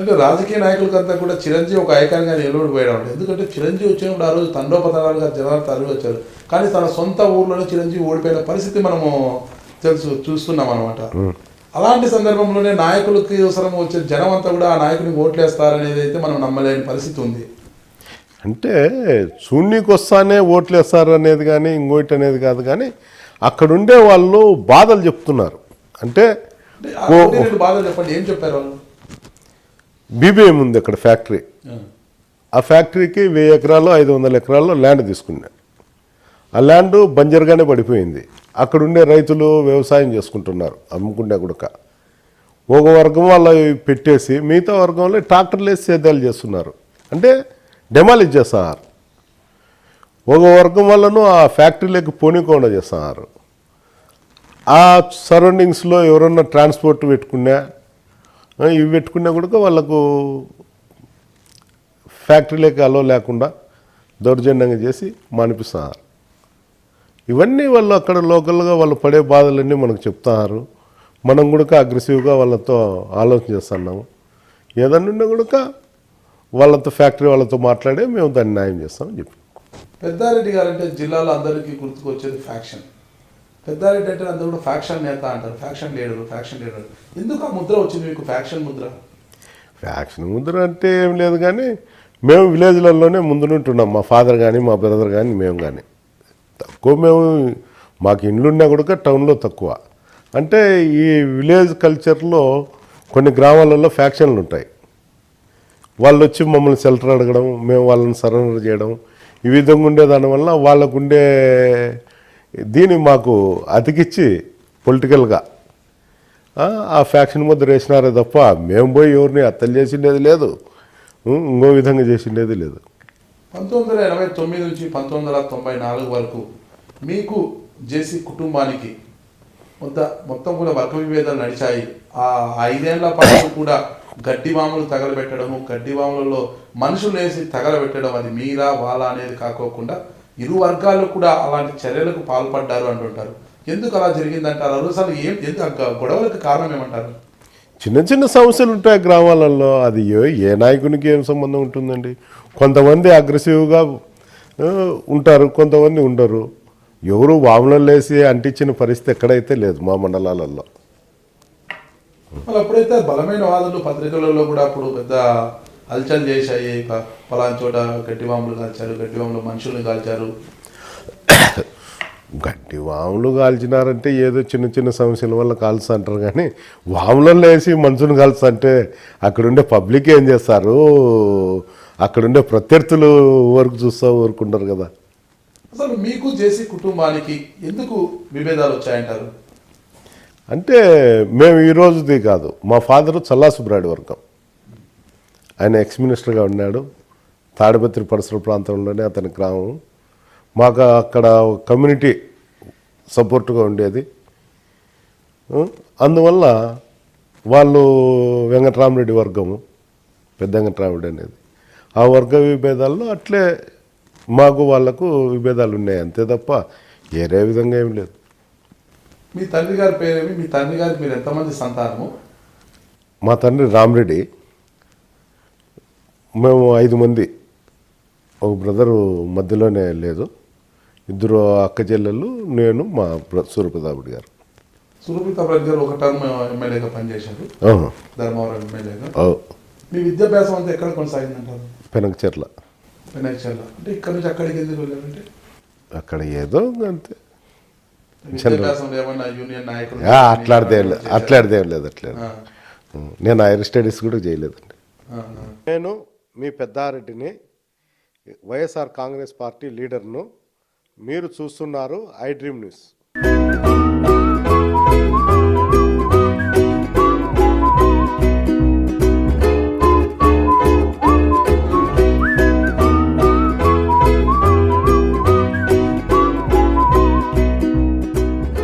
అంటే రాజకీయ నాయకులకంతా కూడా చిరంజీవి ఒక ఐకాన్గా నిలబడిపోయాడు. ఎందుకంటే చిరంజీవి వచ్చినప్పుడు ఆ రోజు తండోపతండాలుగా జనాలు తరలి వచ్చారు, కానీ తన సొంత ఊర్లోనే చిరంజీవి ఓడిపోయిన పరిస్థితి మనము చూస్తున్నాం అనమాట. అలాంటి సందర్భంలోనే నాయకులకి అవసరం వచ్చే జనం అంతా కూడా ఆ నాయకుడిని ఓట్లేస్తారనేది అయితే మనం నమ్మలేని పరిస్థితి ఉంది. అంటే శూన్యకి వస్తానే ఓట్లు వేస్తారు అనేది కానీ ఇంకోటి అనేది కాదు, కానీ అక్కడుండే వాళ్ళు బాధలు చెప్తున్నారు. అంటే బాధలు చెప్పండి, ఏం చెప్పారు వాళ్ళు? బీబీఎం ఉంది అక్కడ ఫ్యాక్టరీ, ఆ ఫ్యాక్టరీకి 1000 ఎకరాలు 500 ఎకరాల్లో ల్యాండ్ తీసుకున్నాడు. ఆ ల్యాండ్ బంజరుగానే పడిపోయింది. అక్కడుండే రైతులు వ్యవసాయం చేసుకుంటున్నారు, అమ్ముకునే కూడా. ఒక వర్గం వాళ్ళు పెట్టేసి మిగతా వర్గంలో ట్రాక్టర్లు వేసి సేద్యాలు చేస్తున్నారు, అంటే డెమాలిష్ చేస్తున్నారు. ఒక వర్గం వాళ్ళను ఆ ఫ్యాక్టరీలోకి పోనీకుండా చేస్తున్నారు. ఆ సరౌండింగ్స్లో ఎవరన్నా ట్రాన్స్పోర్ట్ పెట్టుకున్నా ఇవి పెట్టుకున్నా కూడా వాళ్ళకు ఫ్యాక్టరీలోకి అలో లేకుండా దౌర్జన్యంగా చేసి మానిపిస్తున్నారు. ఇవన్నీ వాళ్ళు అక్కడ లోకల్గా వాళ్ళు పడే బాధలన్నీ మనకు చెప్తున్నారు. మనం కూడా అగ్రెసివ్గా వాళ్ళతో ఆలోచన చేస్తున్నాము. ఏదన్నా కూడా వాళ్ళతో ఫ్యాక్టరీ వాళ్ళతో మాట్లాడే మేము దాన్ని న్యాయం చేస్తామని చెప్పి. పెద్దారెడ్డి గారు అంటే జిల్లాలో అందరికీ గుర్తుకొచ్చేది ఫ్యాక్షన్. పెద్దారెడ్డి అంటే అందరూ కూడా ఫ్యాక్షన్ నేత అంటారు, ఫ్యాక్షన్ లీడర్. ఎందుకు ఆ ముద్ర వచ్చింది మీకు, ఫ్యాక్షన్ ముద్ర? ఫ్యాక్షన్ ముద్ర అంటే ఏం లేదు, కానీ మేము విలేజ్లలోనే ముందుంటున్నాం. మా ఫాదర్ కానీ మా బ్రదర్ కానీ మేము కానీ తక్కువ. మేము మాకు ఇండ్లున్నా కూడా టౌన్లో తక్కువ. అంటే ఈ విలేజ్ కల్చర్లో కొన్ని గ్రామాలలో ఫ్యాక్షన్లు ఉంటాయి. వాళ్ళు వచ్చి మమ్మల్ని షెల్టర్ అడగడం, మేము వాళ్ళని సరెండర్ చేయడం, ఈ విధంగా ఉండే దానివల్ల వాళ్ళకుండే దీన్ని మాకు అతికిచ్చి పొలిటికల్గా ఆ ఫ్యాక్షన్ ముద్ర వేసినారే తప్ప మేము పోయి ఎవరిని హత్యలు చేసిండేది లేదు, ఇంకో విధంగా చేసిండేది లేదు. 1989 నుంచి 1994 వరకు మీకు జేసీ కుటుంబానికి మొత్తం కూడా వర్గ విభేదాలు నడిచాయి. ఆ 5 ఏళ్ల పాటు కూడా గడ్డివాములు తగలబెట్టడము, గడ్డివాములలో మనుషులు వేసి తగలబెట్టడం, అది మీరా వాళ్ళ అనేది కాకోకుండా ఇరు వర్గాలు కూడా అలాంటి చర్యలకు పాల్పడ్డారు అంటుంటారు. ఎందుకు అలా జరిగిందంటారు? అసలు గొడవలకు కారణం ఏమంటారు? చిన్న చిన్న సమస్యలు ఉంటాయి గ్రామాలలో, అది ఏ నాయకునికి ఏం సంబంధం ఉంటుందండి. కొంతమంది అగ్రెసివ్గా ఉంటారు, కొంతమంది ఉండరు. ఎవరు వాములలో వేసి అంటించిన పరిస్థితి ఎక్కడైతే లేదు మా మండలాలలో. మరి అప్పుడైతే బలమైన వాదులు పత్రికలలో కూడా అప్పుడు పెద్ద హల్చల్ చేశాయి. పలానా చోట గడ్డివాములు కాల్చారు, గడ్డివాములు మనుషుల్ని కాల్చారు. గడ్డి వాములు కాల్చినారంటే ఏదో చిన్న చిన్న సమస్యల వల్ల కాల్చు అంటారు, కానీ వాములలో వేసి మనుషుని కాల్చు అంటే అక్కడుండే పబ్లిక్ ఏం చేస్తారు? అక్కడుండే ప్రత్యర్థులు వరకు చూస్తూ ఊరుకుంటారు కదా. అసలు మీకు జేసీ కుటుంబానికి ఎందుకు విభేదాలు వచ్చాయంటారు? అంటే మేము ఈ రోజుది కాదు, మా ఫాదరు చల్లా సుబ్రాయుడు వర్గం. ఆయన ఎక్స్ మినిస్టర్గా ఉన్నాడు. తాడిపత్రి పరిసర ప్రాంతంలోనే అతని గ్రామం. మాకు అక్కడ కమ్యూనిటీ సపోర్టుగా ఉండేది. అందువల్ల వాళ్ళు వెంకటరామరెడ్డి వర్గము, పెద్ద వెంకటరామరెడ్డి అనేది ఆ వర్గ విభేదాల్లో అట్లే మాకు వాళ్లకు విభేదాలు ఉన్నాయి, అంతే తప్ప వేరే విధంగా ఏం లేదు. మీ తండ్రి గారి పేరేమి? మీ తండ్రి గారికి మీరు ఎంతమంది సంతానము? మా తండ్రి రామరెడ్డి, మేము 5 మంది. ఒక బ్రదరు మధ్యలోనే లేదు, 2 అక్క చెల్లెళ్ళు, నేను, మా సూర్యప్రతాప్ గారు. సూర్యప్రతాప్ గారు ఒక టర్మ్ ఎమ్మెల్యేగా పనిచేశారు, ధర్మవరం ఎమ్మెల్యేగా. మీ విద్యాభ్యాసం అంతా ఎక్కడ కొనసాగిందంటారు? పెనకచెర్ల. అంటే ఇక్కడ నుంచి అక్కడికి ఎందుకు వెళ్ళారంటే? అక్కడ ఏదో అంతే. యూనియన్ నాయకులు అట్లాడదేం లేదు. నేను హైయర్ స్టడీస్ కూడా చేయలేదండి. నేను మీ పెద్దారెడ్డిని, వైఎస్ఆర్ కాంగ్రెస్ పార్టీ లీడర్ను. మీరు చూస్తున్నారు ఐ డ్రీమ్ న్యూస్.